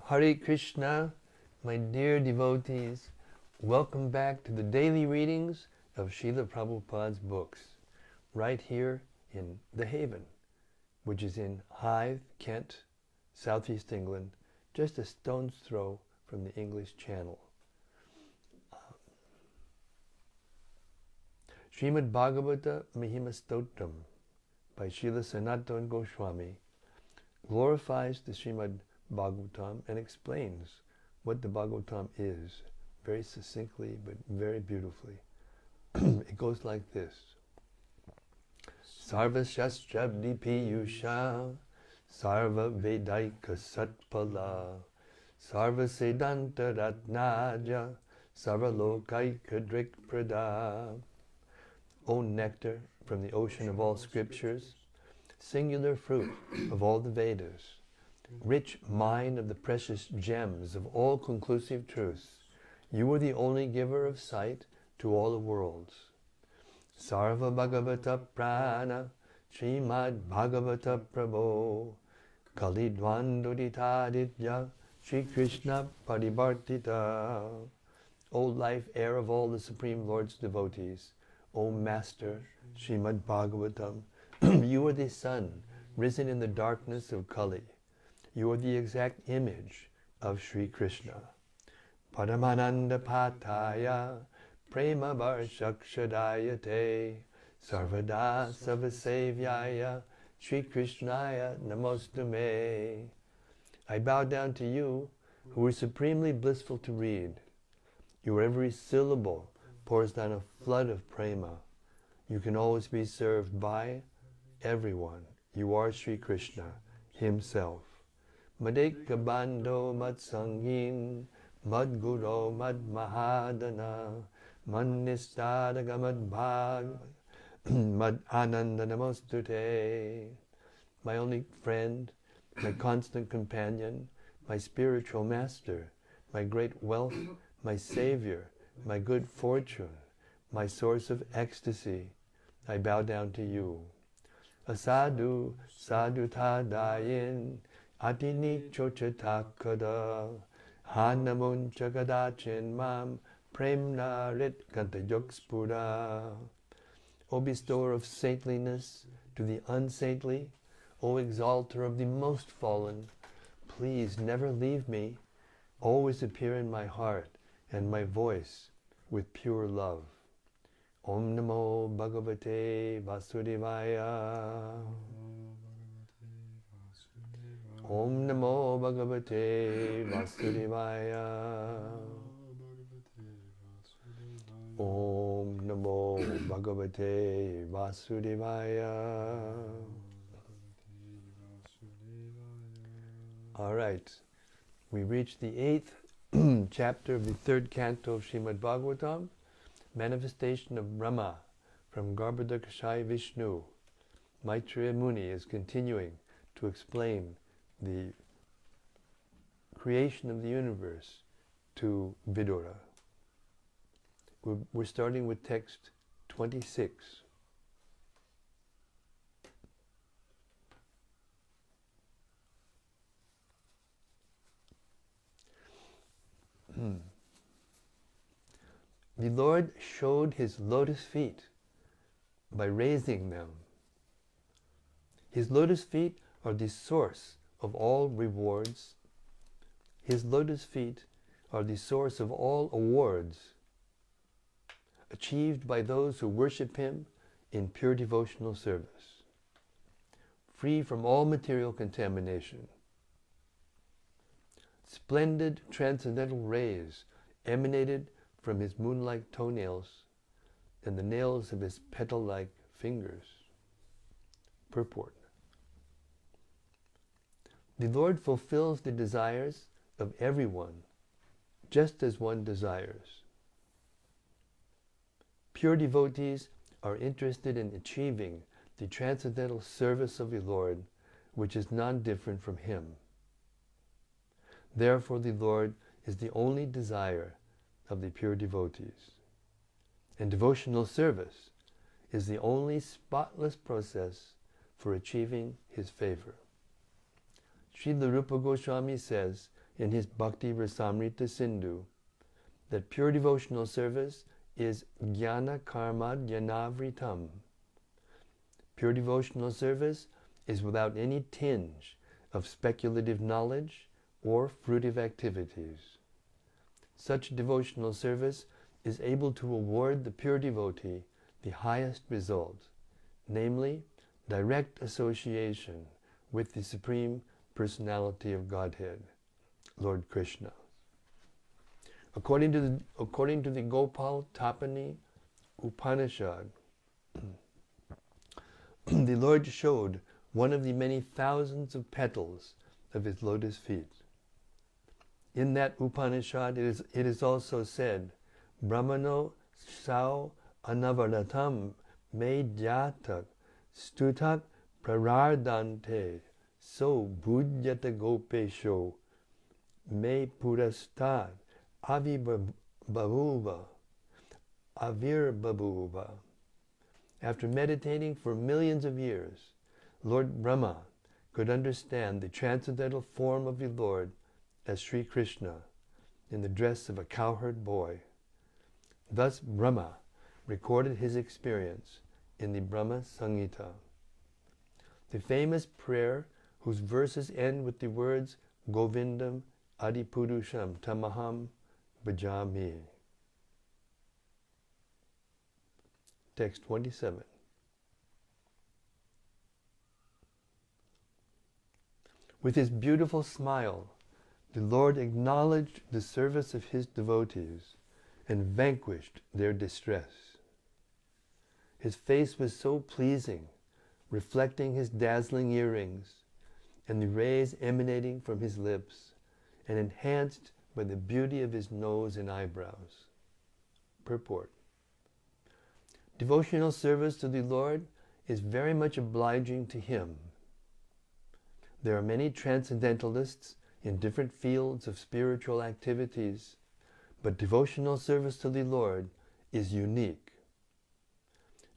Hare Krishna, my dear devotees, welcome back to the daily readings of Srila Prabhupada's books, right here in The Haven, which is in Hythe, Kent, southeast England, just a stone's throw from the English Channel. Śrīmad-Bhāgavata Mahima Stotram by Srila Sanatana Goswami glorifies the Srimad-Bhagavatam and explains what the Bhagavatam is, very succinctly but very beautifully. It goes like this. Sarva Shastrabdi Piyusha Sarva Vedaika Satpala Sarva Sedanta Ratnaja Sarva Lokaika Drik Prada. O nectar from the ocean of all scriptures, singular fruit of all the Vedas, rich mine of the precious gems of all conclusive truths, you are the only giver of sight to all the worlds. Sarva Bhagavata Purāṇa Śrīmad-Bhāgavata Prabho Kalidvanduditaditya Shri Krishna Parivartita. O life air of all the Supreme Lord's devotees, O Master Srimad-Bhagavatam, you are the sun risen in the darkness of Kali. You are the exact image of Sri Krishna. Paramananda Pataya Prema Varshakshadayate Sarvada Savasevyaya Sri Krishnaya Namostume. I bow down to you, who are supremely blissful to read. Your every syllable pours down a flood of prema. You can always be served by everyone. You are Sri Krishna himself. Madeka Bando Mad Sangin Mad Guru Mad Mahadana Manistadaga Mad Bhag Mad Ananda Namostute. My only friend, my constant companion, my spiritual master, my great wealth, my savior, my good fortune, my source of ecstasy, I bow down to you. Asadu sadhu tadayin atini chochatakada hanamun chagadachin mam premna rit kantayokspura. O bestower of saintliness to the unsaintly, O exalter of the most fallen, please never leave me. Always appear in my heart and my voice with pure love. Om Namo Bhagavate Vasudevaya. Om Namo Bhagavate Vasudevaya. Om Namo Bhagavate Vasudevaya. All right, we reached the 8th chapter of the 3rd canto of Śrīmad-Bhāgavatam, manifestation of Brahmā from Garbhodakaśāyī Viṣṇu. Maitreya Muni is continuing to explain the creation of the universe to Vidura. We're starting with text 26. The Lord showed his lotus feet by raising them. His lotus feet are the source of all rewards. His lotus feet are the source of all awards achieved by those who worship him in pure devotional service, free from all material contamination. Splendid transcendental rays emanated from his moon-like toenails and the nails of his petal-like fingers. Purport. The Lord fulfills the desires of everyone, just as one desires. Pure devotees are interested in achieving the transcendental service of the Lord, which is non-different from him. Therefore the Lord is the only desire of the pure devotees. And devotional service is the only spotless process for achieving his favor. Srila Rupa Goswami says in his Bhakti Rasamrita Sindhu that pure devotional service is jnana karma jnanavritam. Pure devotional service is without any tinge of speculative knowledge or fruitive activities. Such devotional service is able to award the pure devotee the highest result, namely direct association with the Supreme Personality of Godhead, Lord Krishna. According to the Gopal Tapani Upanishad, the Lord showed one of the many thousands of petals of his lotus feet. In that Upanishad it is also said, Brahmano sao anavaratam me jatak stutak prarardante so bhujyata gopesho me purastad avirbhavuva. After meditating for millions of years, Lord Brahma could understand the transcendental form of the Lord as Sri Krishna in the dress of a cowherd boy. Thus Brahma recorded his experience in the Brahma Samhita, the famous prayer whose verses end with the words Govindam Adipurusham Tamaham Bhajami. Text 27. With his beautiful smile, the Lord acknowledged the service of his devotees and vanquished their distress. His face was so pleasing, reflecting his dazzling earrings and the rays emanating from his lips, and enhanced by the beauty of his nose and eyebrows. Purport. Devotional service to the Lord is very much obliging to him. There are many transcendentalists in different fields of spiritual activities, but devotional service to the Lord is unique.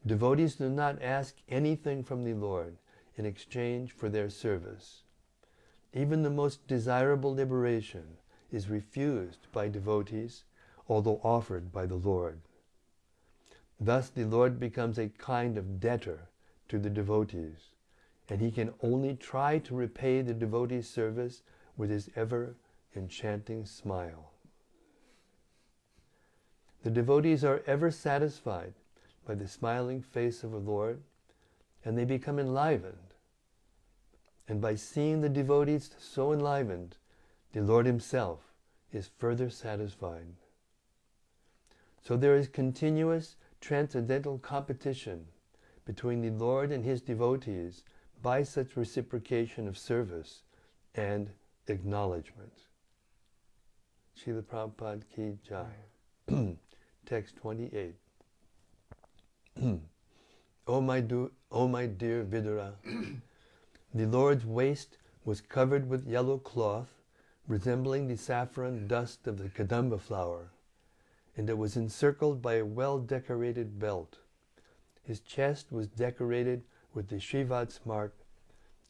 Devotees do not ask anything from the Lord in exchange for their service. Even the most desirable liberation is refused by devotees, although offered by the Lord. Thus the Lord becomes a kind of debtor to the devotees, and he can only try to repay the devotee's service with his ever-enchanting smile. The devotees are ever satisfied by the smiling face of the Lord, and they become enlivened. And by seeing the devotees so enlivened, the Lord himself is further satisfied. So there is continuous transcendental competition between the Lord and his devotees by such reciprocation of service and acknowledgement. Srila Prabhupada Ki Jai. Text 28. O my dear Vidura, the Lord's waist was covered with yellow cloth, resembling the saffron dust of the kadamba flower, and it was encircled by a well-decorated belt. His chest was decorated with the Srivats mark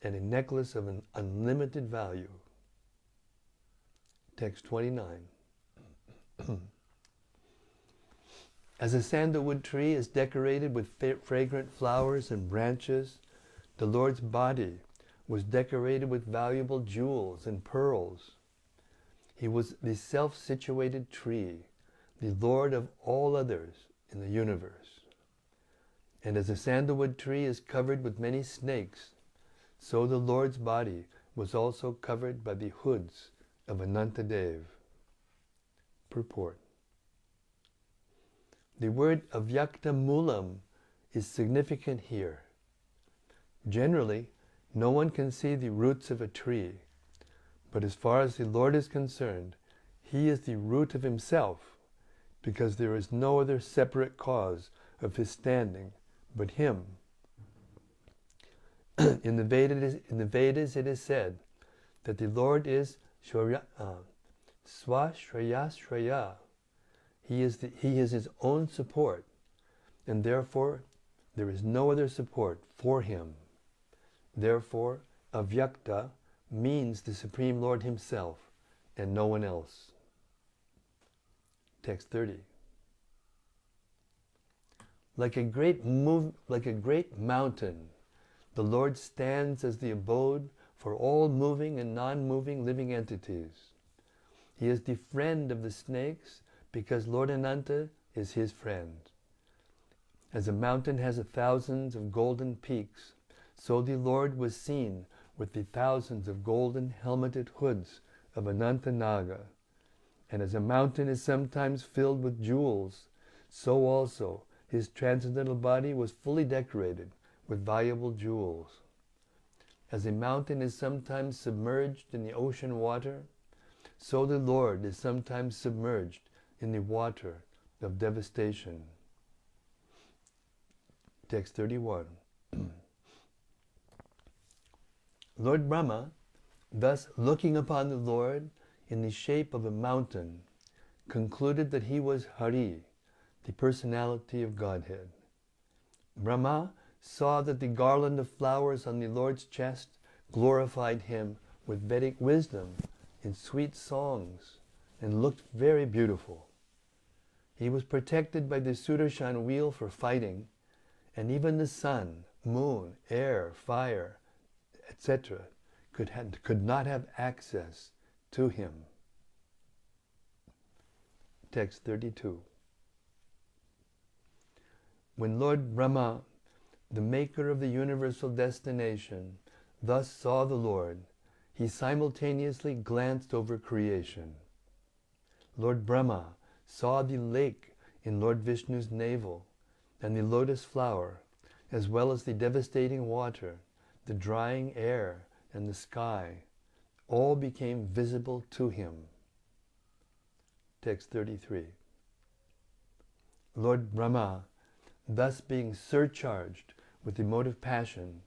and a necklace of an unlimited value. Text 29. As a sandalwood tree is decorated with fragrant flowers and branches, the Lord's body was decorated with valuable jewels and pearls. He was the self-situated tree, the Lord of all others in the universe. And as a sandalwood tree is covered with many snakes, so the Lord's body was also covered by the hoods of Anantadev. Purport. The word avyakta mulam is significant here. Generally, no one can see the roots of a tree, but as far as the Lord is concerned, he is the root of himself, because there is no other separate cause of his standing but him. In the Vedas it is said that the Lord is swashraya. He is his own support, and therefore there is no other support for him. Therefore, avyakta means the Supreme Lord himself, and no one else. Text 30. Like a great mountain, the Lord stands as the abode for all moving and non-moving living entities. He is the friend of the snakes because Lord Ananta is his friend. As a mountain has thousands of golden peaks, so the Lord was seen with the thousands of golden helmeted hoods of Ananta Naga. And as a mountain is sometimes filled with jewels, so also his transcendental body was fully decorated with valuable jewels. As a mountain is sometimes submerged in the ocean water, so the Lord is sometimes submerged in the water of devastation. Text 31. Lord Brahma, thus looking upon the Lord in the shape of a mountain, concluded that he was Hari, the personality of Godhead. Brahma saw that the garland of flowers on the Lord's chest glorified him with Vedic wisdom in sweet songs and looked very beautiful. He was protected by the Sudarshan wheel for fighting, and even the sun, moon, air, fire, etc. could not have access to him. Text 32. When Lord Brahma, the maker of the universal destination, thus saw the Lord, he simultaneously glanced over creation. Lord Brahma saw the lake in Lord Viṣṇu's navel, and the lotus flower, as well as the devastating water, the drying air, and the sky, all became visible to him. Text 33. Lord Brahma, thus being surcharged with emotive passion,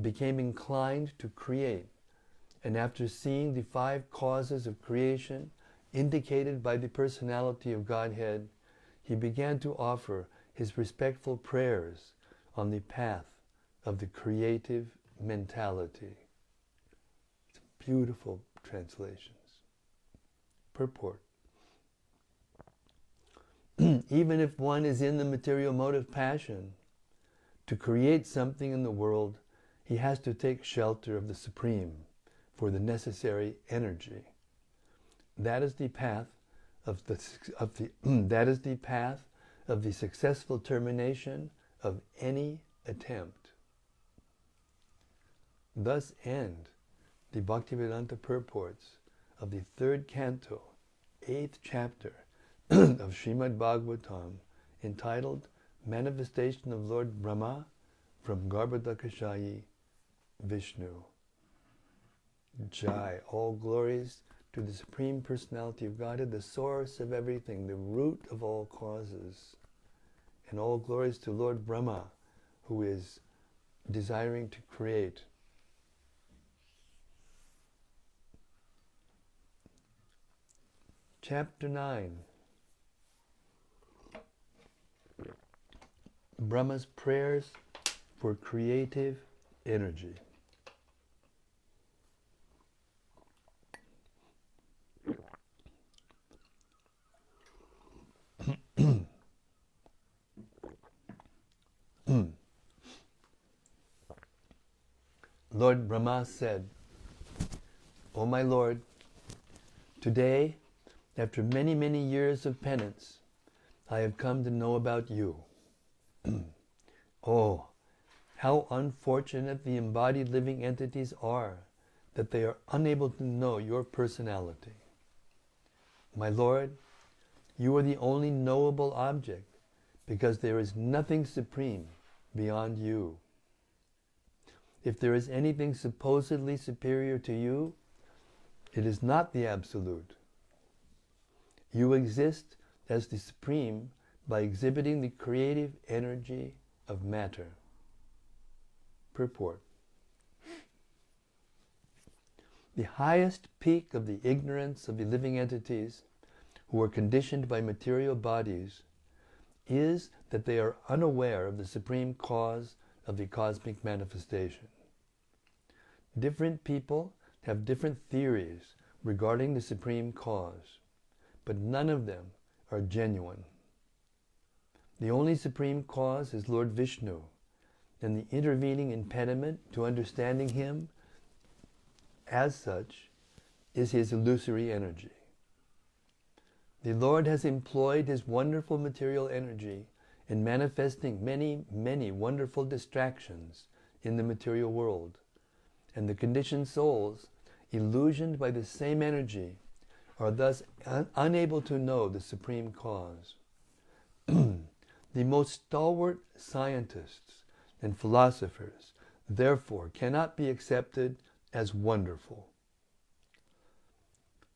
became inclined to create, and after seeing the 5 causes of creation indicated by the personality of Godhead, he began to offer his respectful prayers on the path of the creative mentality. It's beautiful translations. Purport. Even if one is in the material motive passion, to create something in the world, he has to take shelter of the Supreme for the necessary energy. That is the path of that is the path of the successful termination of any attempt. Thus end the Bhaktivedanta purports of the 3rd canto, 8th chapter of Śrīmad-Bhāgavatam, entitled Manifestation of Lord Brahma from Garbhodakaśāyī, Viṣṇu. Jai, all glories to the Supreme Personality of Godhead, the source of everything, the root of all causes. And all glories to Lord Brahma, who is desiring to create. Chapter 9. Brahma's prayers for creative energy. Lord Brahma said, O my Lord, today, after many, many years of penance, I have come to know about you. Oh, how unfortunate the embodied living entities are that they are unable to know your personality. My Lord, you are the only knowable object because there is nothing supreme beyond you. If there is anything supposedly superior to you, it is not the Absolute. You exist as the Supreme by exhibiting the creative energy of matter. Purport. The highest peak of the ignorance of the living entities who are conditioned by material bodies is that they are unaware of the supreme cause of the cosmic manifestation. Different people have different theories regarding the Supreme Cause, but none of them are genuine. The only Supreme Cause is Lord Viṣṇu, and the intervening impediment to understanding Him as such is His illusory energy. The Lord has employed His wonderful material energy in manifesting many, many wonderful distractions in the material world, and the conditioned souls, illusioned by the same energy, are thus unable to know the Supreme Cause. The most stalwart scientists and philosophers, therefore, cannot be accepted as wonderful.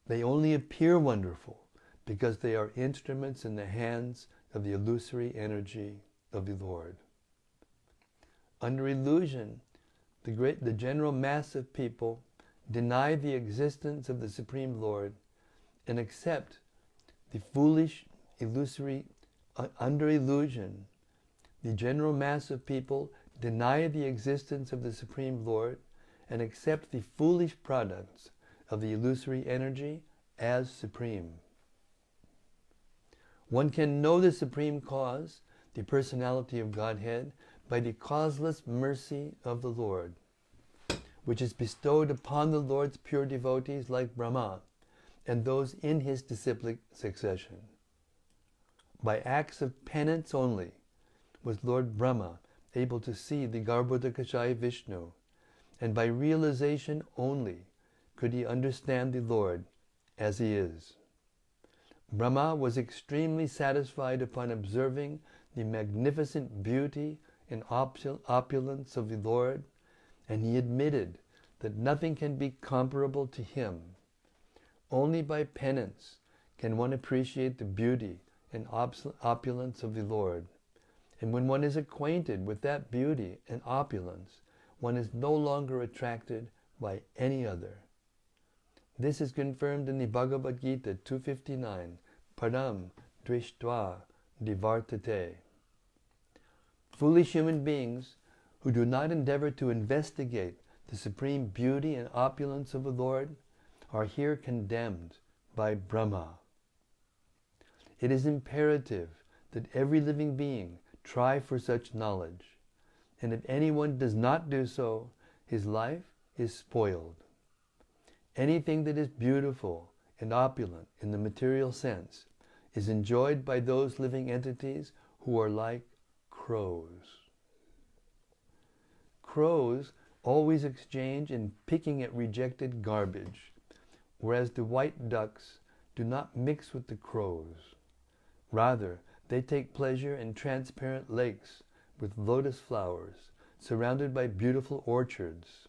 They only appear wonderful because they are instruments in the hands of the illusory energy of the Lord. Under illusion, the general mass of people deny the existence of the Supreme Lord and accept the foolish, illusory. Under illusion, the general mass of people deny the existence of the Supreme Lord and accept the foolish products of the illusory energy as supreme. One can know the Supreme Cause, the personality of Godhead, by the causeless mercy of the Lord, which is bestowed upon the Lord's pure devotees like Brahma and those in his disciplic succession. By acts of penance only was Lord Brahma able to see the Garbhodakaśāyī Viṣṇu, and by realization only could he understand the Lord as he is. Brahma was extremely satisfied upon observing the magnificent beauty and opulence of the Lord, and he admitted that nothing can be comparable to him. Only by penance can one appreciate the beauty and opulence of the Lord. And when one is acquainted with that beauty and opulence, one is no longer attracted by any other. This is confirmed in the Bhagavad Gita 259, Param Drishtva Divartate. Foolish human beings who do not endeavor to investigate the supreme beauty and opulence of the Lord are here condemned by Brahma. It is imperative that every living being try for such knowledge, and if anyone does not do so, his life is spoiled. Anything that is beautiful and opulent in the material sense is enjoyed by those living entities who are like crows. Crows always exchange in picking at rejected garbage, whereas the white ducks do not mix with the crows. Rather, they take pleasure in transparent lakes with lotus flowers, surrounded by beautiful orchards.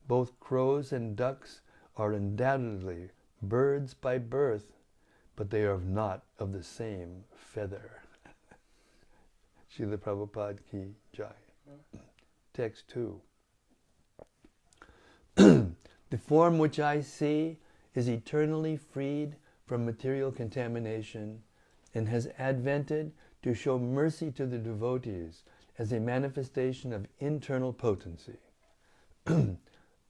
Both crows and ducks are undoubtedly birds by birth, but they are not of the same feather. Srila Prabhupada ki jai. Text 2. The form which I see is eternally freed from material contamination and has advented to show mercy to the devotees as a manifestation of internal potency.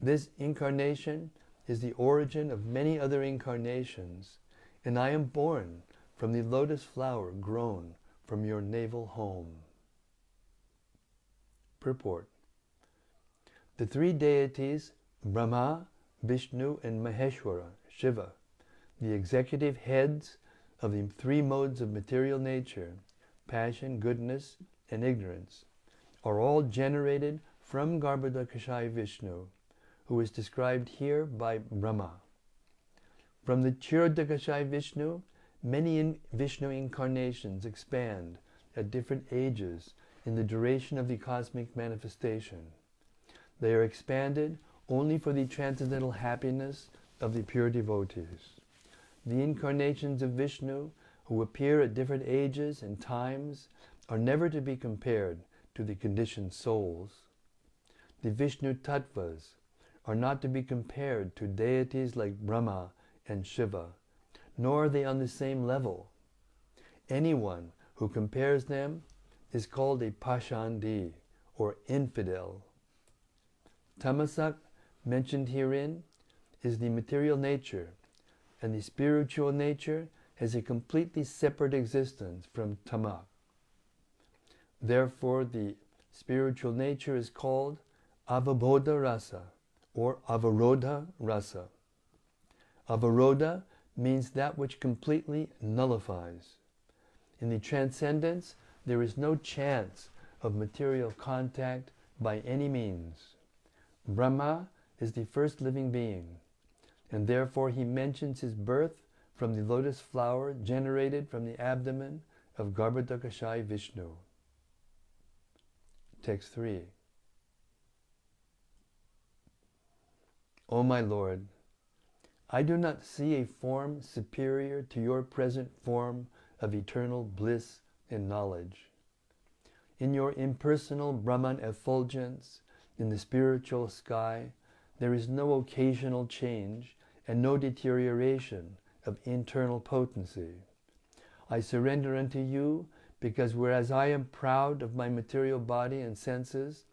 This incarnation is the origin of many other incarnations, and I am born from the lotus flower grown from your navel home. Purport. The three deities, Brahma, Viṣṇu, and Maheshwara, Shiva, the executive heads of the three modes of material nature, passion, goodness, and ignorance, are all generated from Garbhodakaśāyī Viṣṇu, who is described here by Brahma. From the Śrīmad-Bhāgavatam Viṣṇu, many Viṣṇu incarnations expand at different ages in the duration of the cosmic manifestation. They are expanded only for the transcendental happiness of the pure devotees. The incarnations of Viṣṇu, who appear at different ages and times, are never to be compared to the conditioned souls. The Viṣṇu Tattvas are not to be compared to deities like Brahma and Shiva, nor are they on the same level. Anyone who compares them is called a Pashandi, or infidel. Tamasak, mentioned herein, is the material nature, and the spiritual nature has a completely separate existence from tamak. Therefore, the spiritual nature is called avabodha rasa, or avarodha rasa. Avarodha means that which completely nullifies. In the transcendence, there is no chance of material contact by any means. Brahma is the first living being, and therefore he mentions his birth from the lotus flower generated from the abdomen of Garbhodakaśāyī Viṣṇu. Text 3. O my Lord, I do not see a form superior to your present form of eternal bliss and knowledge. In your impersonal Brahman effulgence, in the spiritual sky, there is no occasional change and no deterioration of internal potency. I surrender unto you because whereas I am proud of my material body and senses,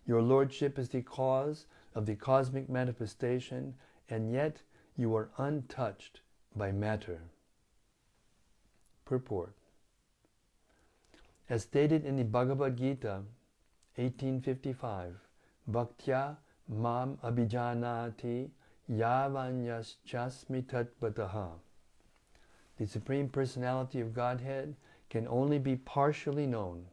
your Lordship is the cause of the cosmic manifestation, and yet you are untouched by matter. Purport. As stated in the Bhagavad Gita, 1855, Bhaktya mam abhijanati yavanyaschasmi tattvataha. The Supreme Personality of Godhead can only be partially known,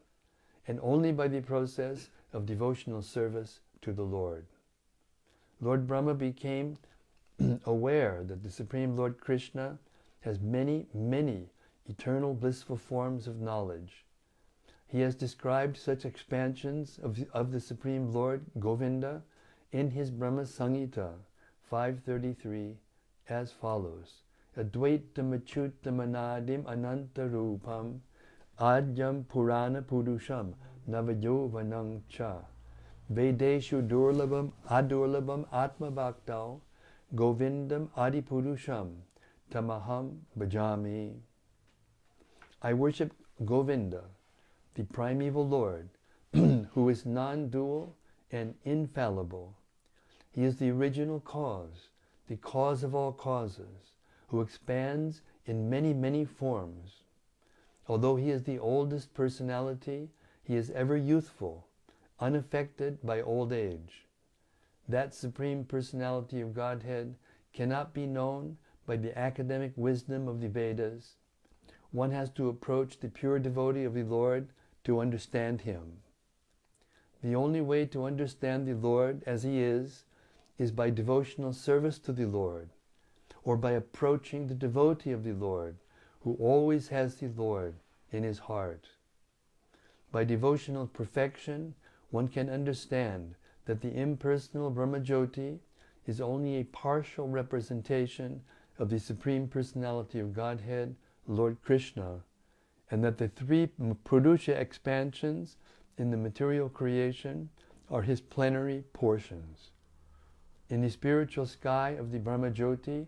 and only by the process of devotional service to the Lord. Lord Brahma became aware that the Supreme Lord Krishna has many, many eternal blissful forms of knowledge. He has described such expansions of the Supreme Lord Govinda in his Brahma Samhita 533 as follows. Advaitam achyutam anadim anantarupam adyam Purāṇa purusham navayovanam cha vedeshu durlabam adurlabam atma bhaktau govindam adipurusham tamaham bhajami. I worship Govinda, the primeval Lord, who is non-dual and infallible. He is the original cause, the cause of all causes, who expands in many, many forms. Although he is the oldest personality, he is ever youthful, unaffected by old age. That Supreme Personality of Godhead cannot be known by the academic wisdom of the Vedas. One has to approach the pure devotee of the Lord to understand him. The only way to understand the Lord as he is by devotional service to the Lord, or by approaching the devotee of the Lord, who always has the Lord in his heart. By devotional perfection, one can understand that the impersonal Brahmajyoti is only a partial representation of the Supreme Personality of Godhead, Lord Krishna, and that the three Purusha expansions in the material creation are his plenary portions. In the spiritual sky of the Brahmajyoti,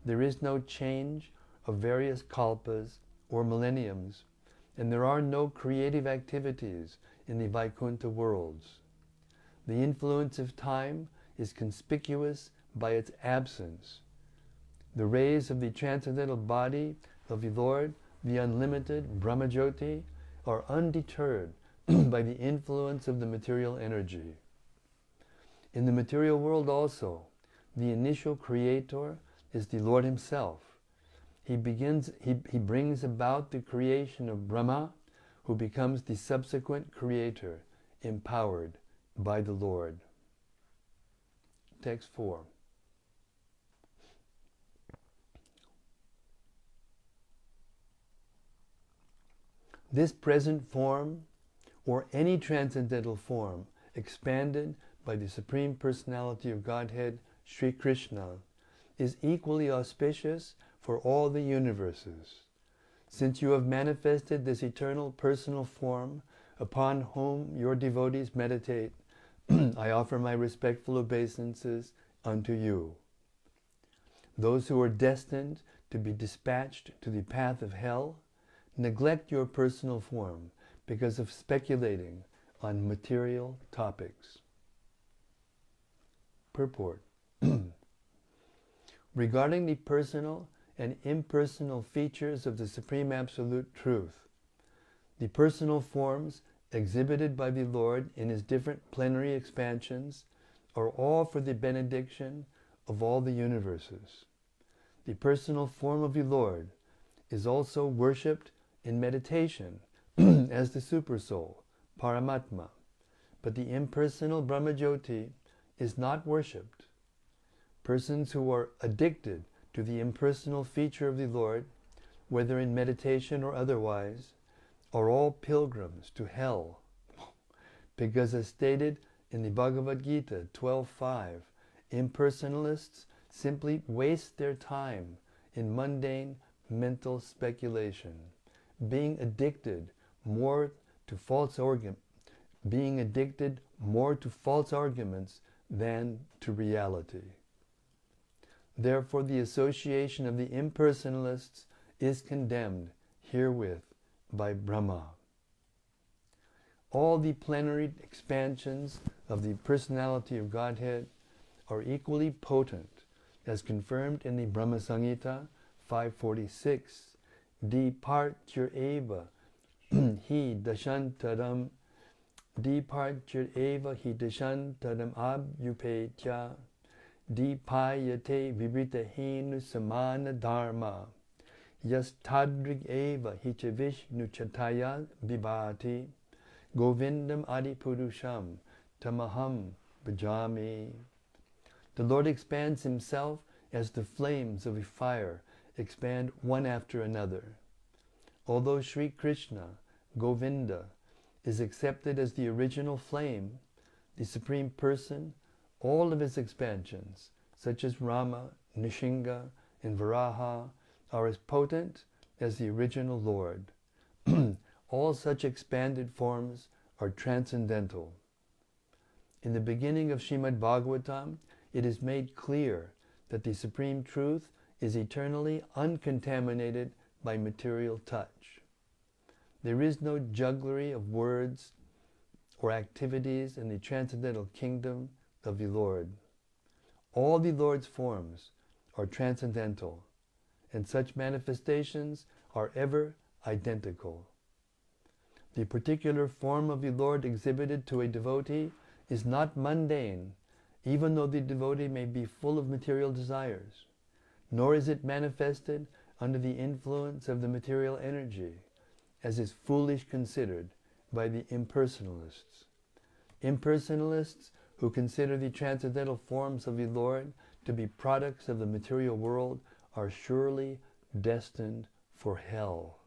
there is no change of various kalpas or millenniums, and there are no creative activities in the Vaikuntha worlds. The influence of time is conspicuous by its absence. The rays of the transcendental body of the Lord, the unlimited Brahmajyoti, are undeterred by the influence of the material energy. In the material world also, the initial creator is the Lord himself. He brings about the creation of Brahma, who becomes the subsequent creator, empowered by the Lord. Text 4. This present form, or any transcendental form, expanded by the Supreme Personality of Godhead, Sri Krishna, is equally auspicious for all the universes. Since you have manifested this eternal personal form upon whom your devotees meditate, I offer my respectful obeisances unto you. Those who are destined to be dispatched to the path of hell neglect your personal form because of speculating on material topics. Purport. regarding the personal and impersonal features of the Supreme Absolute Truth. The personal forms exhibited by the Lord in His different plenary expansions are all for the benediction of all the universes. The personal form of the Lord is also worshipped in meditation as the Supersoul, Paramatma, but the impersonal Brahmajyoti is not worshipped. Persons who are addicted to the impersonal feature of the Lord, whether in meditation or otherwise, are all pilgrims to hell, because as stated in the Bhagavad Gita 12.5, impersonalists simply waste their time in mundane mental speculation, being addicted more to false arguments than to reality. Therefore, the association of the impersonalists is condemned herewith by Brahma. All the plenary expansions of the personality of Godhead are equally potent, as confirmed in the Brahma Samhita 546. Departure eva hi dashantaram abhyupetya dipayate vibritahinu samana dharma yastadrig eva hi cha Viṣṇu chataya vibhati govindam adipurusham tamaham bhajami. The Lord expands Himself as the flames of a fire expand one after another. Although Sri Krishna, Govinda, is accepted as the original flame, the Supreme Person, all of His expansions, such as Rama, Nishinga, and Varaha, are as potent as the original Lord. All such expanded forms are transcendental. In the beginning of Śrīmad-Bhāgavatam, it is made clear that the Supreme Truth is eternally uncontaminated by material touch. There is no jugglery of words or activities in the transcendental kingdom of the Lord. All the Lord's forms are transcendental, and such manifestations are ever identical. The particular form of the Lord exhibited to a devotee is not mundane, even though the devotee may be full of material desires, nor is it manifested under the influence of the material energy, as is foolish considered by the impersonalists. Impersonalists who consider the transcendental forms of the Lord to be products of the material world are surely destined for hell.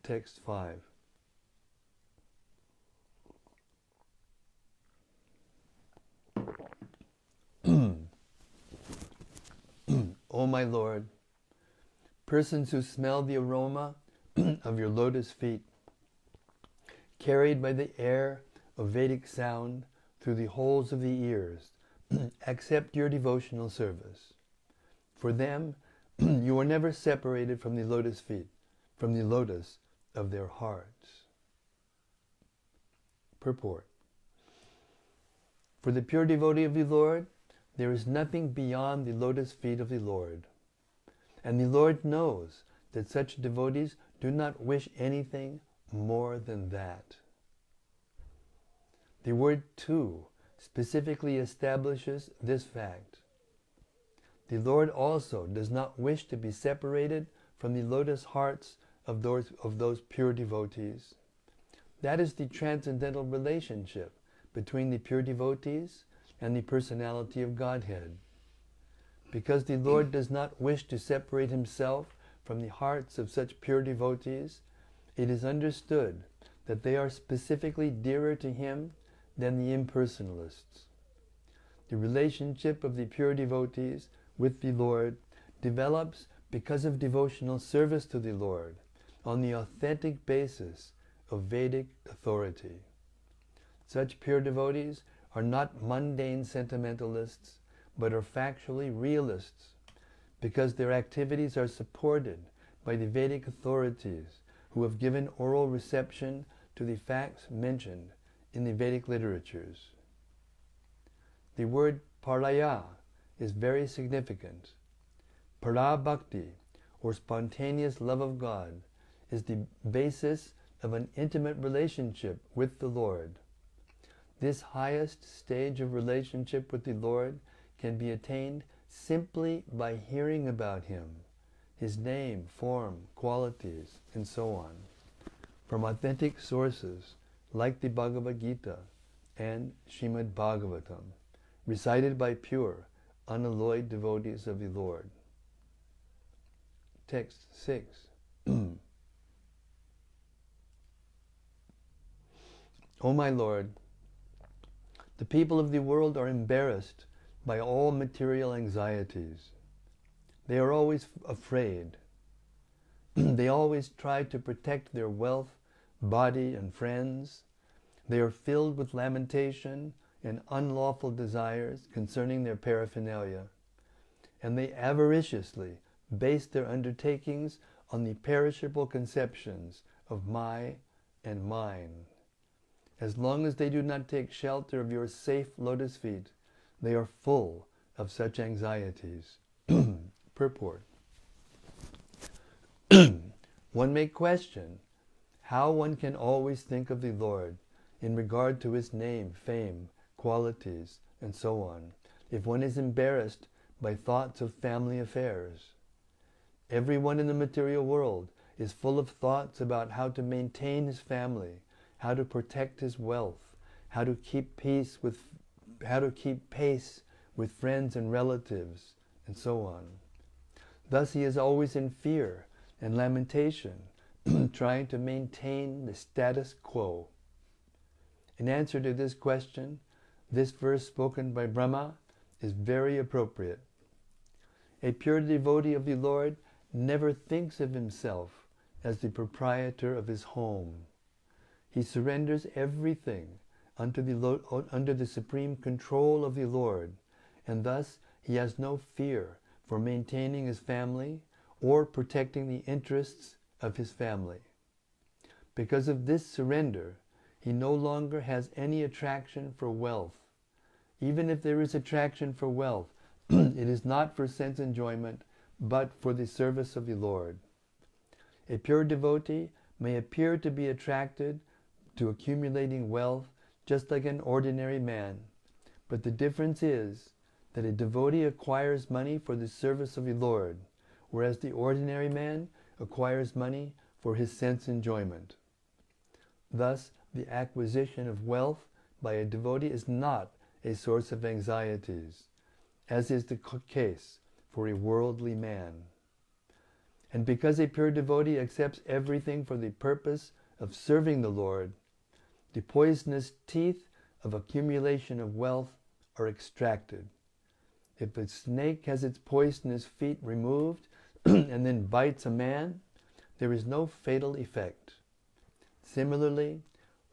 Text 5. O my Lord, persons who smell the aroma of your lotus feet, carried by the air of Vedic sound through the holes of the ears, accept your devotional service. For them, you are never separated from the lotus feet, from the lotus of their hearts. Purport. For the pure devotee of the Lord, there is nothing beyond the lotus feet of the Lord. And the Lord knows that such devotees do not wish anything more than that. The word "tu" specifically establishes this fact. The Lord also does not wish to be separated from the lotus hearts of those pure devotees. That is the transcendental relationship between the pure devotees and the personality of Godhead. Because the Lord does not wish to separate Himself from the hearts of such pure devotees, it is understood that they are specifically dearer to Him than the impersonalists. The relationship of the pure devotees with the Lord develops because of devotional service to the Lord on the authentic basis of Vedic authority. Such pure devotees are not mundane sentimentalists, but are factually realists, because their activities are supported by the Vedic authorities who have given oral reception to the facts mentioned in the Vedic literatures. The word paraya is very significant. Para-bhakti, or spontaneous love of God, is the basis of an intimate relationship with the Lord. This highest stage of relationship with the Lord can be attained simply by hearing about Him, His name, form, qualities, and so on, from authentic sources like the Bhagavad Gita and Śrīmad-Bhāgavatam, recited by pure, unalloyed devotees of the Lord. Text 6. O my Lord, the people of the world are embarrassed by all material anxieties. They are always afraid. They always try to protect their wealth, body, and friends. They are filled with lamentation and unlawful desires concerning their paraphernalia, and they avariciously base their undertakings on the perishable conceptions of my and mine. As long as they do not take shelter of your safe lotus feet, they are full of such anxieties. Purport. One may question how one can always think of the Lord in regard to His name, fame, qualities, and so on, if one is embarrassed by thoughts of family affairs. Everyone in the material world is full of thoughts about how to maintain his family, how to protect his wealth, how to keep pace with friends and relatives, and so on. Thus he is always in fear and lamentation, trying to maintain the status quo. In answer to this question, this verse spoken by Brahma is very appropriate. A pure devotee of the Lord never thinks of himself as the proprietor of his home. He surrenders everything under the supreme control of the Lord, and thus he has no fear for maintaining his family or protecting the interests of his family. Because of this surrender, he no longer has any attraction for wealth. Even if there is attraction for wealth, it is not for sense enjoyment, but for the service of the Lord. A pure devotee may appear to be attracted to accumulating wealth just like an ordinary man, but the difference is that a devotee acquires money for the service of the Lord, whereas the ordinary man acquires money for his sense enjoyment. Thus, the acquisition of wealth by a devotee is not a source of anxieties, as is the case for a worldly man. And because a pure devotee accepts everything for the purpose of serving the Lord, the poisonous teeth of accumulation of wealth are extracted. If a snake has its poisonous feet removed and then bites a man, there is no fatal effect. Similarly,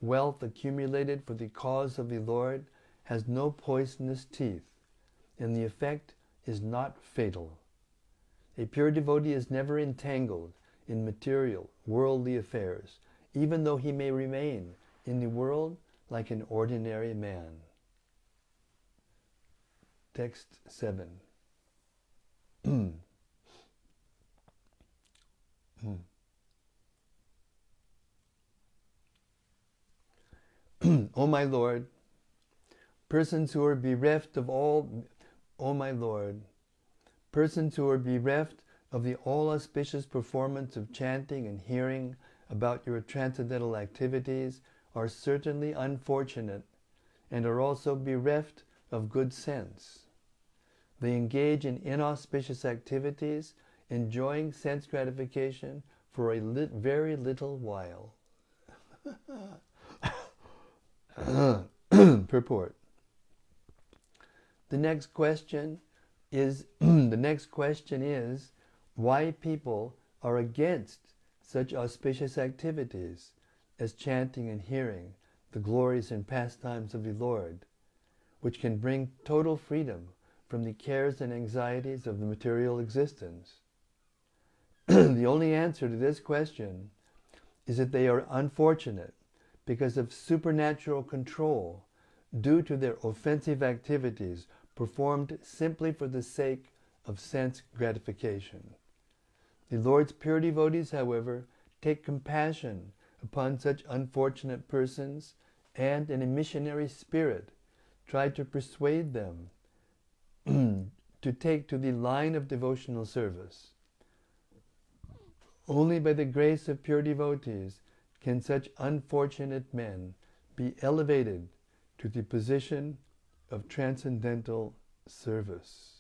wealth accumulated for the cause of the Lord has no poisonous teeth, and the effect is not fatal. A pure devotee is never entangled in material, worldly affairs, even though he may remain in the world like an ordinary man. Text 7. O my Lord, persons who are bereft of all, O my Lord, persons who are bereft of the all-auspicious performance of chanting and hearing about your transcendental activities are certainly unfortunate and are also bereft of good sense. They engage in inauspicious activities, enjoying sense gratification for a very little while. Purport. The next question is why people are against such auspicious activities as chanting and hearing the glories and pastimes of the Lord, which can bring total freedom from the cares and anxieties of the material existence. The only answer to this question is that they are unfortunate because of supernatural control due to their offensive activities performed simply for the sake of sense gratification. The Lord's pure devotees, however, take compassion upon such unfortunate persons and, in a missionary spirit, try to persuade them to take to the line of devotional service. Only by the grace of pure devotees can such unfortunate men be elevated to the position of transcendental service.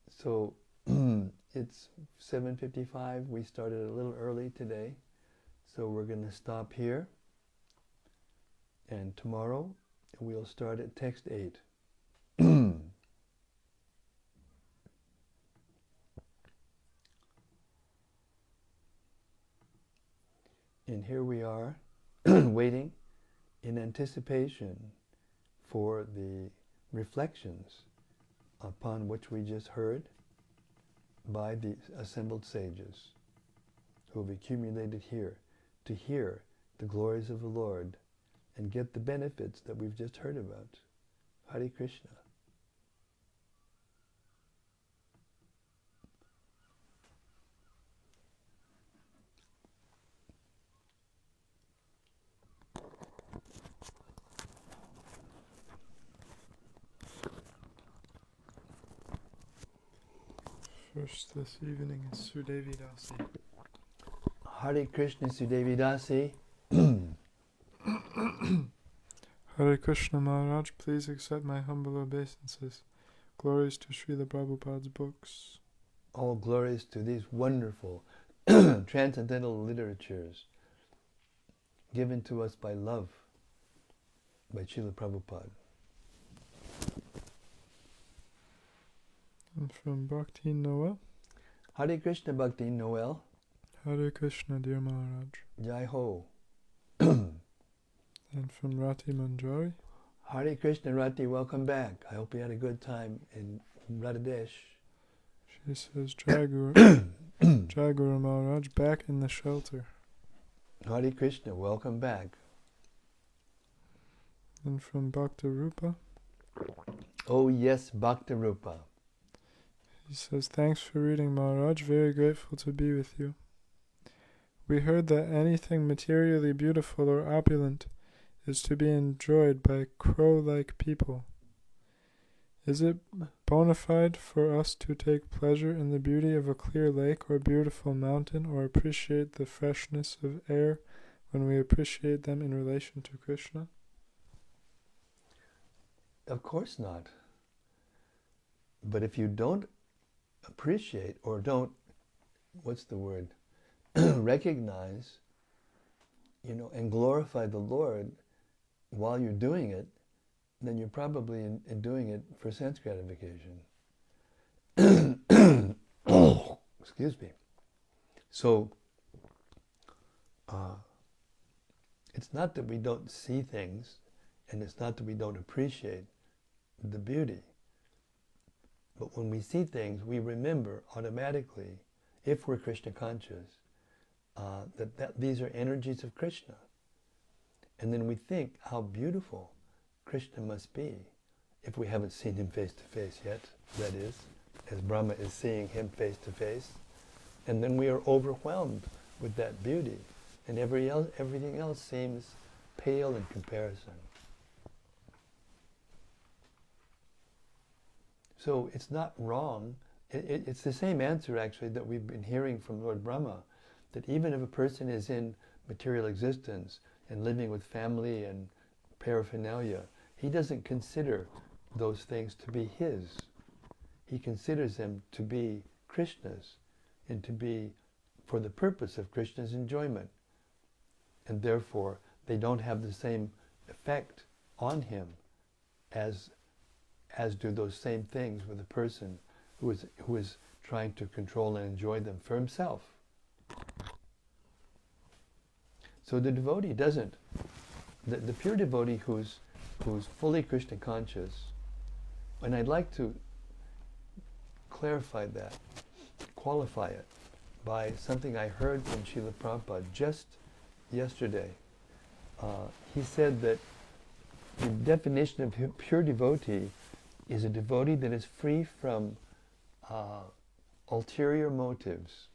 So it's 7:55. We started a little early today, so we're going to stop here. And tomorrow we'll start at text 8. And here we are, waiting in anticipation for the reflections upon which we just heard by the assembled sages who have accumulated here to hear the glories of the Lord and get the benefits that we've just heard about. Hare Krishna. First this evening is Sudevi Dasi. Hare Krishna, Sudevi Dasi. Hare Krishna Maharaj, please accept my humble obeisances. Glories to Srila Prabhupada's books. All glories to these wonderful transcendental literatures given to us by love, by Srila Prabhupada. And from Bhakti Noel. Hare Krishna, Bhakti Noel. Hare Krishna, dear Maharaj. Jai Ho. And from Rati Manjari. Hare Krishna, Rati, welcome back. I hope you had a good time in Bangladesh. She says, Jai Guru, Jai Guru Maharaj, back in the shelter. Hare Krishna, welcome back. And from Bhakta Rupa. Oh yes, Bhakta Rupa. He says, thanks for reading, Maharaj. Very grateful to be with you. We heard that anything materially beautiful or opulent is to be enjoyed by crow-like people. Is it bona fide for us to take pleasure in the beauty of a clear lake or beautiful mountain, or appreciate the freshness of air when we appreciate them in relation to Krishna? Of course not. But if you don't appreciate or don't, recognize, and glorify the Lord while you're doing it, then you're probably in doing it for sense gratification. Excuse me. So, it's not that we don't see things, and it's not that we don't appreciate the beauty. But when we see things, we remember automatically, if we're Krishna conscious, that these are energies of Krishna. And then we think how beautiful Krishna must be if we haven't seen him face to face yet, that is, as Brahma is seeing him face to face. And then we are overwhelmed with that beauty, and everything else seems pale in comparison. So it's not wrong. It's the same answer, actually, that we've been hearing from Lord Brahma, that even if a person is in material existence and living with family and paraphernalia, he doesn't consider those things to be his. He considers them to be Krishna's and to be for the purpose of Krishna's enjoyment. And therefore, they don't have the same effect on him as do those same things with a person who is trying to control and enjoy them for himself. So the devotee doesn't, the pure devotee who's fully Krishna conscious, and I'd like to clarify that, qualify it, by something I heard from Srila Prabhupada just yesterday. He said that The definition of pure devotee is a devotee that is free from ulterior motives.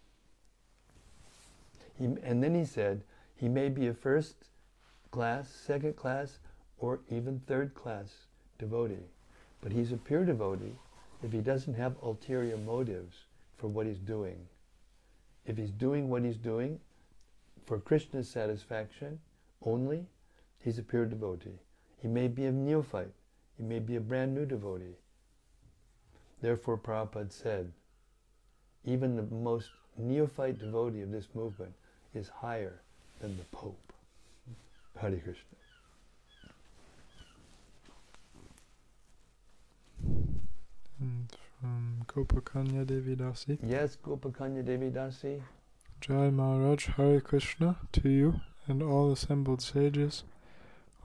And then he said, he may be a first class, second class, or even third class devotee. But he's a pure devotee if he doesn't have ulterior motives for what he's doing. If he's doing what he's doing for Krishna's satisfaction only, he's a pure devotee. He may be a neophyte. He may be a brand new devotee. Therefore, Prabhupada said, even the most neophyte devotee of this movement is higher than the Pope. Hare Krishna. And from Gopakanya Devi Dasi. Yes, Gopakanya Devi Dasi. Jai Maharaj, Hare Krishna to you and all assembled sages.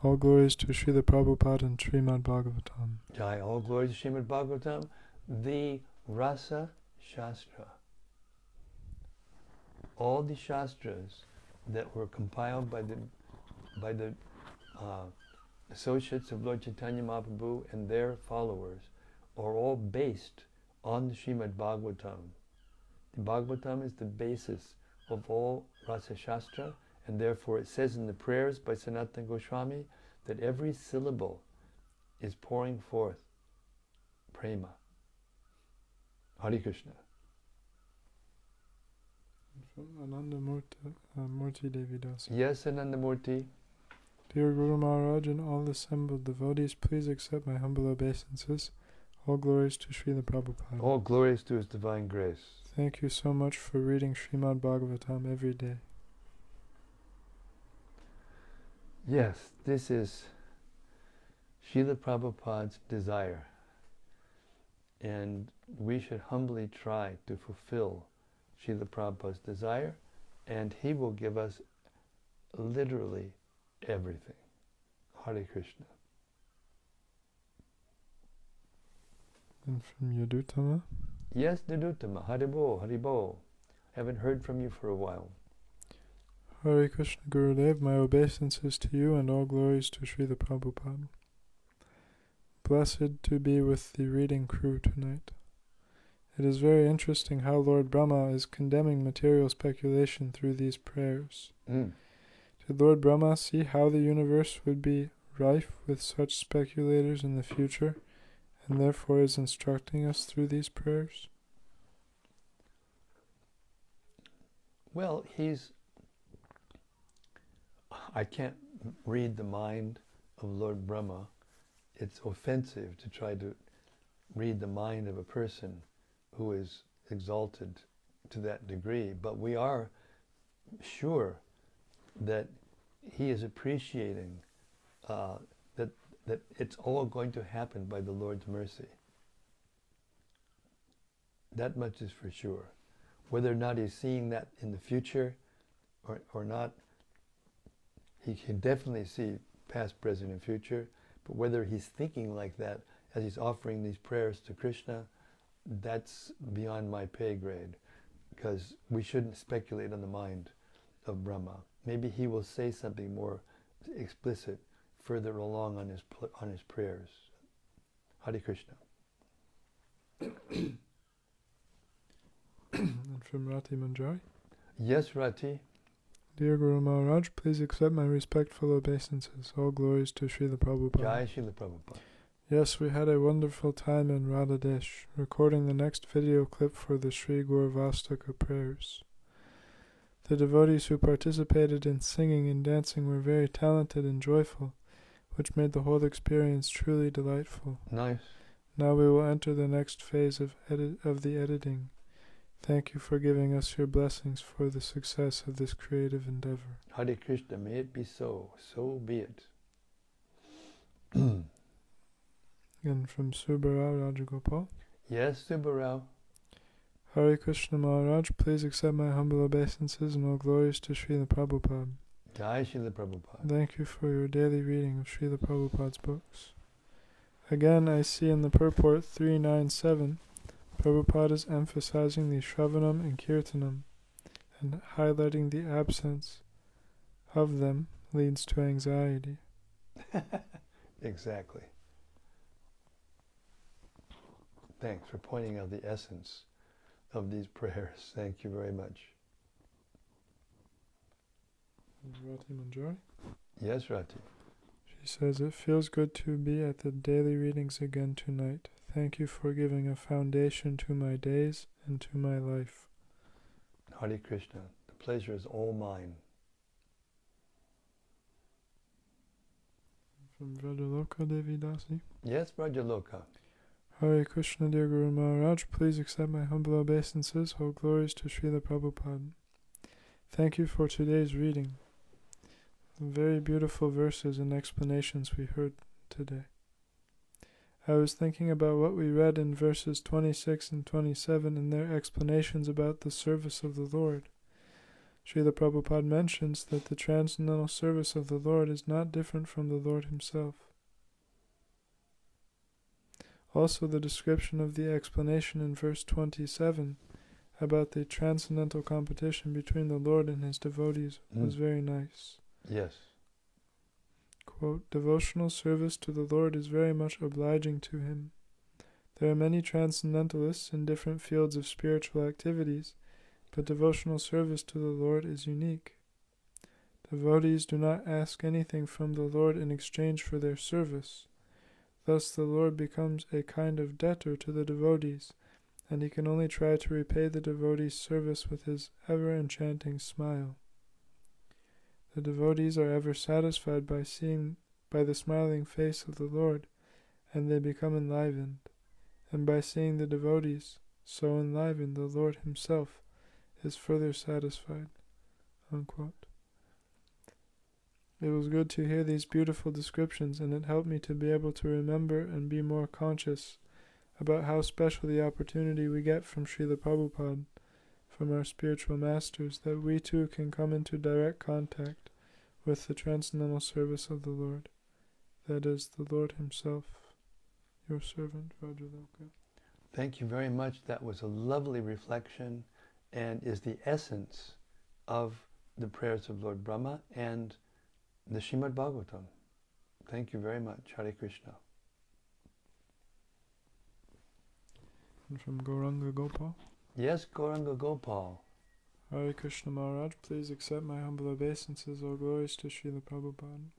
All glories to Srila Prabhupada and Śrīmad-Bhāgavatam. Jai, all glories to Śrīmad-Bhāgavatam, the Rasa Shastra. All the Shastras that were compiled by the associates of Lord Chaitanya Mahaprabhu and their followers are all based on the Srimad-Bhagavatam. The Bhagavatam is the basis of all Rasa Shastra, and therefore it says in the prayers by Sanatana Goswami that every syllable is pouring forth prema. Hare Krishna. From Ananda Murti Devi Dasi. Yes, Anandamurti. Dear Guru Maharaj and all assembled devotees, please accept my humble obeisances. All glories to Srila Prabhupada. All glories to His divine grace. Thank you so much for reading Śrīmad-Bhāgavatam every day. Yes, this is Srila Prabhupada's desire. And we should humbly try to fulfill Srila Prabhupada's desire, and he will give us literally everything. Hare Krishna. And from Yadutama. Yes, Nidutama. Haribo, Haribo. Haven't heard from you for a while. Hare Krishna Gurudev, my obeisances to you and all glories to Srila Prabhupada. Blessed to be with the reading crew tonight. It is very interesting how Lord Brahma is condemning material speculation through these prayers. Did Lord Brahma see how the universe would be rife with such speculators in the future, and therefore is instructing us through these prayers? Well, I can't read the mind of Lord Brahma. It's offensive to try to read the mind of a person who is exalted to that degree, but we are sure that he is appreciating that it's all going to happen by the Lord's mercy. That much is for sure. Whether or not he's seeing that in the future or not, he can definitely see past, present, and future, but whether he's thinking like that as he's offering these prayers to Krishna, that's beyond my pay grade, because we shouldn't speculate on the mind of Brahma. Maybe he will say something more explicit further along on his prayers. Hare Krishna. And from Rati Manjari. Yes, Rati. Dear Guru Maharaj, please accept my respectful obeisances. All glories to Srila Prabhupada. Jai Srila Prabhupada. Yes, we had a wonderful time in Radhadesh, recording the next video clip for the Sri Gurvastaka prayers. The devotees who participated in singing and dancing were very talented and joyful, which made the whole experience truly delightful. Nice. Now we will enter the next phase of the editing. Thank you for giving us your blessings for the success of this creative endeavor. Hare Krishna, may it be so. So be it. And from Subbarao Rajagopal. Yes, Subbarao. Hare Krishna Maharaj, please accept my humble obeisances and all glories to Srila Prabhupada. Jai Srila Prabhupada. Thank you for your daily reading of Srila Prabhupada's books. Again, I see in the purport 397, Prabhupada is emphasizing the Shravanam and Kirtanam, and highlighting the absence of them leads to anxiety. Exactly. Thanks for pointing out the essence of these prayers. Thank you very much. Rati Manjari? Yes, Rati. She says, it feels good to be at the daily readings again tonight. Thank you for giving a foundation to my days and to my life. Hare Krishna. The pleasure is all mine. From Vrajaloka Devi Dasi. Yes, Vrajaloka. Hare Krishna, dear Guru Maharaj, please accept my humble obeisances. All glories to Srila Prabhupada. Thank you for today's reading. Very beautiful verses and explanations we heard today. I was thinking about what we read in verses 26 and 27 and their explanations about the service of the Lord. Srila Prabhupada mentions that the transcendental service of the Lord is not different from the Lord himself. Also, the description of the explanation in verse 27 about the transcendental competition between the Lord and his devotees was very nice. Yes. Quote, devotional service to the Lord is very much obliging to him. There are many transcendentalists in different fields of spiritual activities, but devotional service to the Lord is unique. Devotees do not ask anything from the Lord in exchange for their service. Thus the Lord becomes a kind of debtor to the devotees, and he can only try to repay the devotees' service with his ever-enchanting smile. The devotees are ever satisfied by the smiling face of the Lord, and they become enlivened. And by seeing the devotees so enlivened, the Lord himself is further satisfied. Unquote. It was good to hear these beautiful descriptions, and it helped me to be able to remember and be more conscious about how special the opportunity we get from Srila Prabhupada, from our spiritual masters, that we too can come into direct contact with the transcendental service of the Lord, that is, the Lord himself. Your servant, Vrajaloka. Thank you very much. That was a lovely reflection and is the essence of the prayers of Lord Brahma and the Śrīmad-Bhāgavatam. Thank you very much. Hare Krishna. And from Gauranga Gopal. Yes, Gauranga Gopal. Hare Krishna Maharaj, please accept my humble obeisances. All glories to Srila Prabhupada.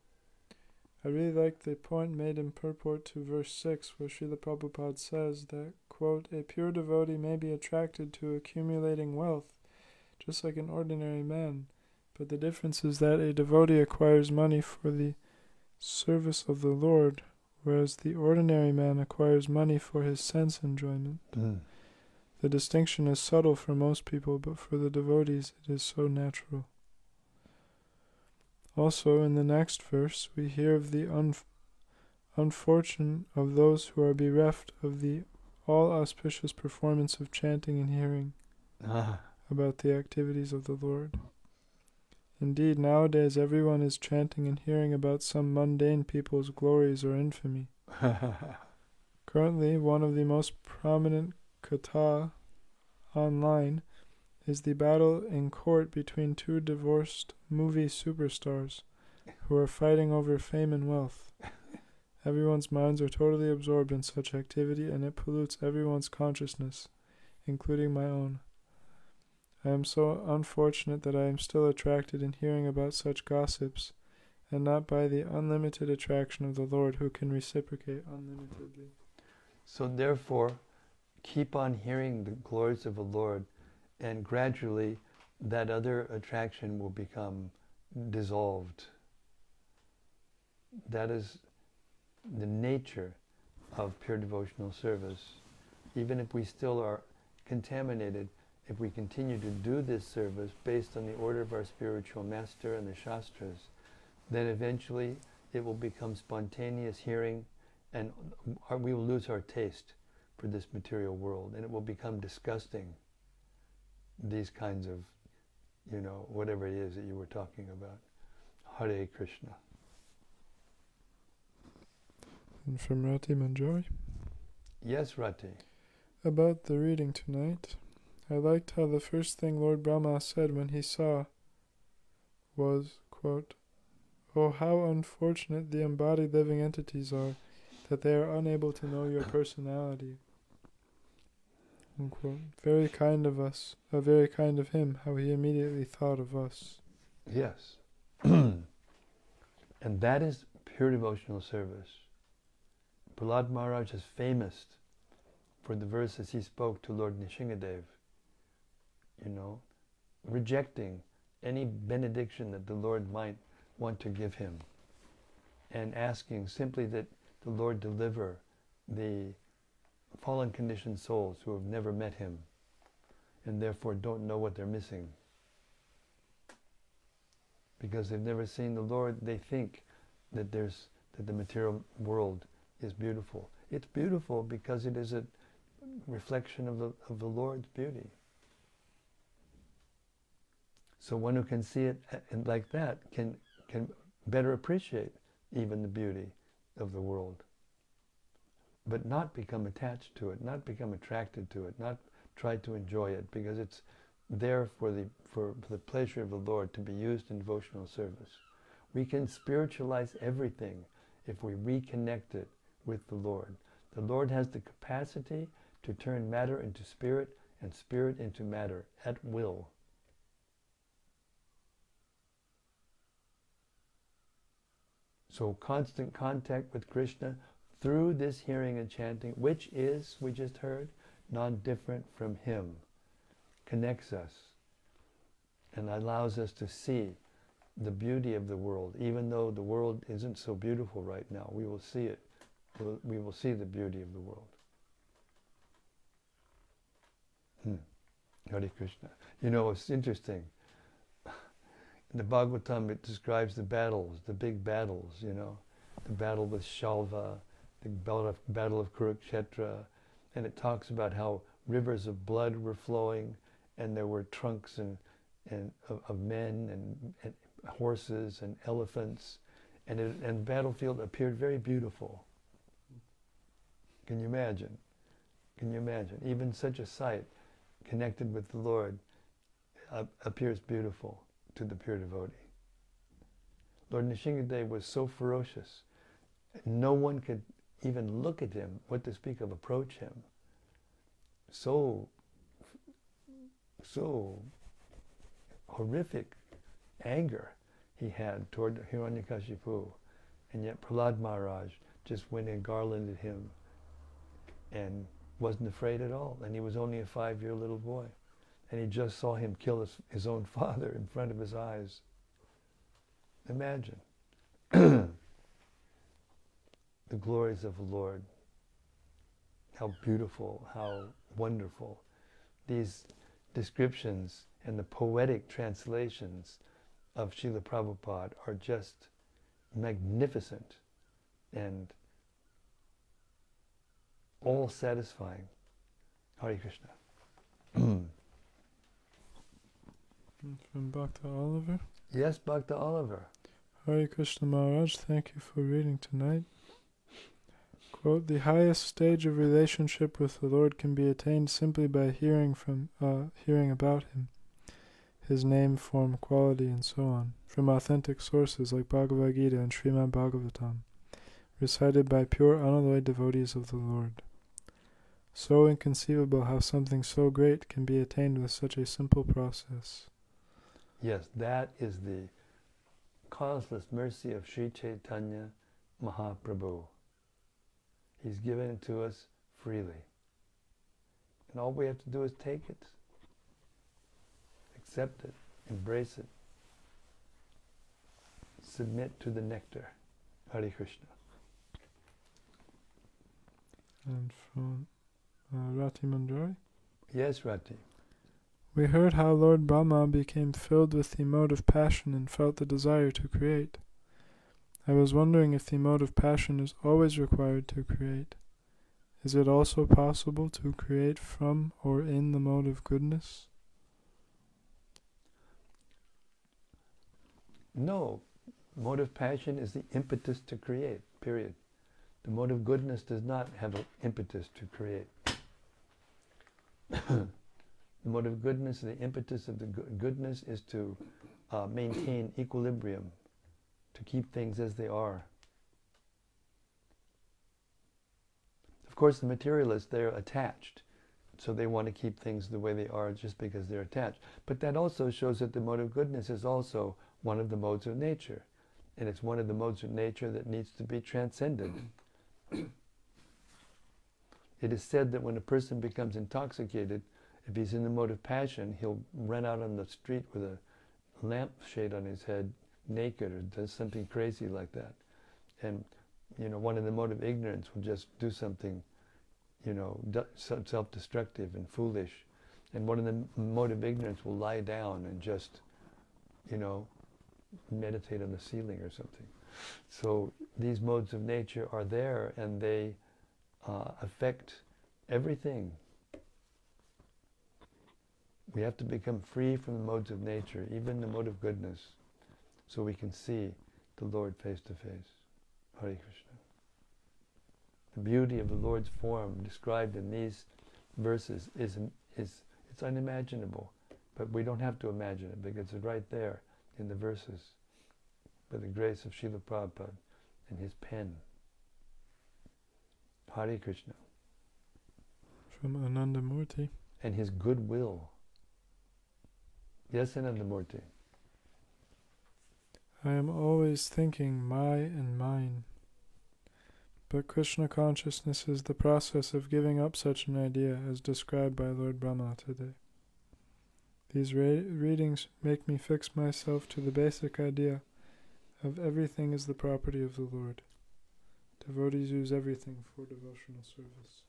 I really like the point made in purport to verse 6, where Srila Prabhupada says that, quote, a pure devotee may be attracted to accumulating wealth, just like an ordinary man, but the difference is that a devotee acquires money for the service of the Lord, whereas the ordinary man acquires money for his sense enjoyment. The distinction is subtle for most people, but for the devotees it is so natural. Also, in the next verse, we hear of the unfortune of those who are bereft of the all-auspicious performance of chanting and hearing about the activities of the Lord. Indeed, nowadays everyone is chanting and hearing about some mundane people's glories or infamy. Currently, one of the most prominent katha online is the battle in court between two divorced movie superstars who are fighting over fame and wealth. Everyone's minds are totally absorbed in such activity, and it pollutes everyone's consciousness, including my own. I am so unfortunate that I am still attracted in hearing about such gossips, and not by the unlimited attraction of the Lord, who can reciprocate unlimitedly. So therefore, keep on hearing the glories of the Lord, and gradually that other attraction will become dissolved. That is the nature of pure devotional service. Even if we still are contaminated, if we continue to do this service based on the order of our spiritual master and the Shastras, then eventually it will become spontaneous hearing, and we will lose our taste for this material world, and it will become disgusting. These kinds of, whatever it is that you were talking about. Hare Krishna. And from Rati Manjari. Yes, Rati. About the reading tonight, I liked how the first thing Lord Brahma said when he saw was, quote, Oh, how unfortunate the embodied living entities are, that they are unable to know your personality. Unquote. Very kind of us, very kind of him, how he immediately thought of us. Yes. And that is pure devotional service. Prahlad Maharaj is famous for the verses he spoke to Lord Nrsimhadev, rejecting any benediction that the Lord might want to give him, and asking simply that the Lord deliver the fallen conditioned souls who have never met him and therefore don't know what they're missing. Because they've never seen the Lord, they think that the material world is beautiful. It's beautiful because it is a reflection of the Lord's beauty. So one who can see it like that can better appreciate even the beauty of the world, but not become attached to it, not become attracted to it, not try to enjoy it, because it's there for the pleasure of the Lord to be used in devotional service. We can spiritualize everything if we reconnect it with the Lord. The Lord has the capacity to turn matter into spirit and spirit into matter at will. So constant contact with Krishna through this hearing and chanting, which is, we just heard, non-different from him, connects us and allows us to see the beauty of the world. Even though the world isn't so beautiful right now, we will see it. We will see the beauty of the world. Hare Krishna. It's interesting. In the Bhagavatam, it describes the battles, the big battles, the battle with Shalva, the battle of Kurukshetra, and it talks about how rivers of blood were flowing, and there were trunks of men and horses and elephants, and the battlefield appeared very beautiful. Can you imagine? Can you imagine? Even such a sight connected with the Lord appears beautiful to the pure devotee. Lord Nrsimhadev was so ferocious, no one could even look at him, what to speak of approach him. So horrific anger he had toward Hiranyakashipu, and yet Prahlad Maharaj just went and garlanded him and wasn't afraid at all, and he was only a 5-year little boy. And he just saw him kill his own father in front of his eyes. Imagine the glories of the Lord. How beautiful, how wonderful. These descriptions and the poetic translations of Srila Prabhupada are just magnificent and all satisfying. Hare Krishna. From Bhakta Oliver. Yes, Bhakta Oliver. Hare Krishna Maharaj, thank you for reading tonight. Quote, the highest stage of relationship with the Lord can be attained simply by hearing about him, his name, form, quality, and so on, from authentic sources like Bhagavad Gita and Śrīmad-Bhāgavatam, recited by pure unalloyed devotees of the Lord. So inconceivable how something so great can be attained with such a simple process. Yes, that is the causeless mercy of Sri Chaitanya Mahaprabhu. He's given it to us freely. And all we have to do is take it, accept it, embrace it, submit to the nectar. Hare Krishna. And from Rati Manjari. Yes, Rati. We heard how Lord Brahma became filled with the emotive passion and felt the desire to create. I was wondering if the emotive passion is always required to create. Is it also possible to create from or in the mode of goodness? No. Motive passion is the impetus to create, period. The mode of goodness does not have an impetus to create. The mode of goodness, the impetus of the goodness is to maintain equilibrium to keep things as they are. Of course, the materialists, they're attached, so they want to keep things the way they are just because they're attached. But that also shows that the mode of goodness is also one of the modes of nature, and it's one of the modes of nature that needs to be transcended. It is said that when a person becomes intoxicated, if he's in the mode of passion, he'll run out on the street with a lampshade on his head, naked, or does something crazy like that. And one in the mode of ignorance will just do something, self-destructive and foolish. And one in the mode of ignorance will lie down and just, meditate on the ceiling or something. So these modes of nature are there, and they affect everything. We have to become free from the modes of nature, even the mode of goodness, so we can see the Lord face to face. Hare Krishna. The beauty of the Lord's form described in these verses is it's unimaginable, but we don't have to imagine it because it's right there in the verses by the grace of Srila Prabhupada and his pen. Hare Krishna. From Anandamurti. And his goodwill. Yes, Anandamurti. I am always thinking my and mine. But Krishna consciousness is the process of giving up such an idea as described by Lord Brahma today. These readings make me fix myself to the basic idea of everything is the property of the Lord. Devotees use everything for devotional service.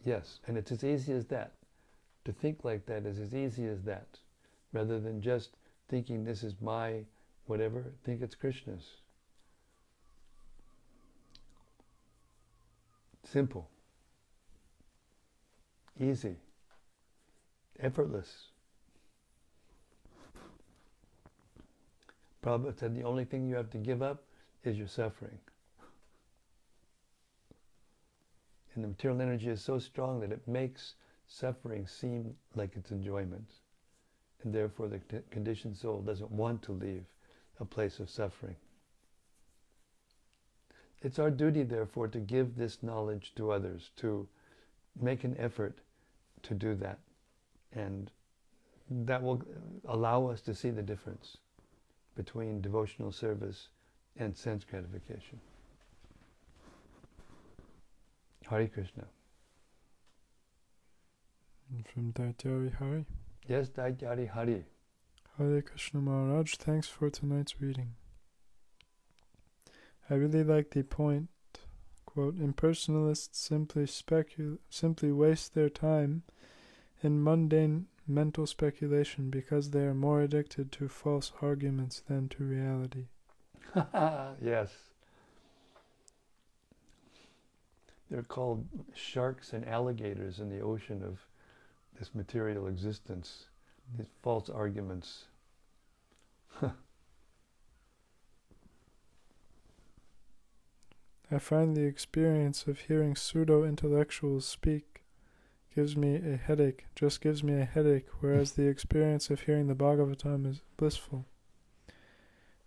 Yes, and it's as easy as that. To think like that is as easy as that. Rather than just thinking this is my whatever, think it's Krishna's. Simple. Easy. Effortless. Prabhupada said the only thing you have to give up is your suffering. And the material energy is so strong that it makes suffering seem like it's enjoyment. And therefore the conditioned soul doesn't want to leave a place of suffering. It's our duty, therefore, to give this knowledge to others, to make an effort to do that. And that will allow us to see the difference between devotional service and sense gratification. Hare Krishna. And from Daityari Hari. Yes, Daityari Hari. Hare Krishna Maharaj, thanks for tonight's reading. I really like the point, quote, impersonalists simply waste their time in mundane mental speculation because they are more addicted to false arguments than to reality. Yes. They're called sharks and alligators in the ocean of this material existence, these false arguments. I find the experience of hearing pseudo-intellectuals speak gives me a headache, whereas the experience of hearing the Bhagavatam is blissful.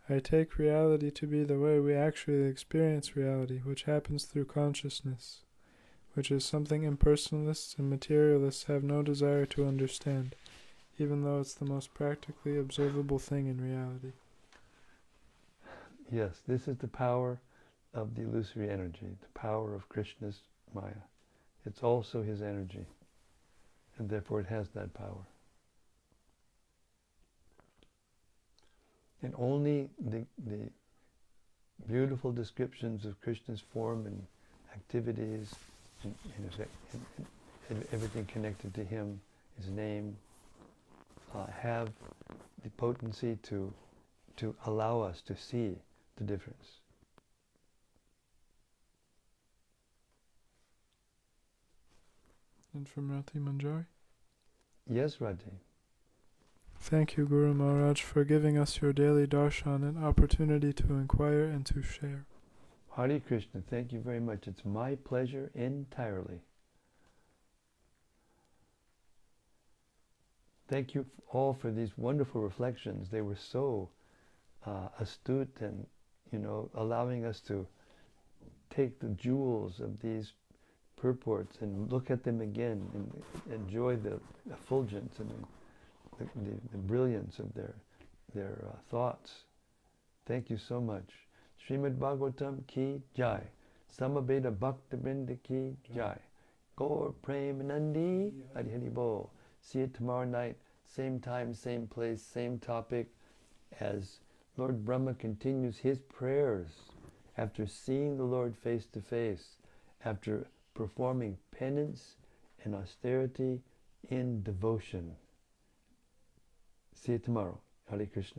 I take reality to be the way we actually experience reality, which happens through consciousness, which is something impersonalists and materialists have no desire to understand, even though it's the most practically observable thing in reality. Yes, this is the power of the illusory energy, the power of Krishna's Maya. It's also his energy, and therefore it has that power. And only the beautiful descriptions of Krishna's form and activities and everything connected to him, his name, have the potency to allow us to see the difference. And from Rati Manjari? Yes, Rati. Thank you, Guru Maharaj, for giving us your daily darshan and opportunity to inquire and to share. Hare Krishna, thank you very much. It's my pleasure entirely. Thank you all for these wonderful reflections. They were so astute and allowing us to take the jewels of these purports and look at them again and enjoy the effulgence and the brilliance of their thoughts. Thank you so much. Śrīmad-Bhāgavatam ki jai. Samaveda Bhakta Vrinda ki jai. Gaur Premanandi Hari Hari Bol. See you tomorrow night, same time, same place, same topic, as Lord Brahma continues his prayers after seeing the Lord face to face, after performing penance and austerity in devotion. See you tomorrow. Hare Krishna.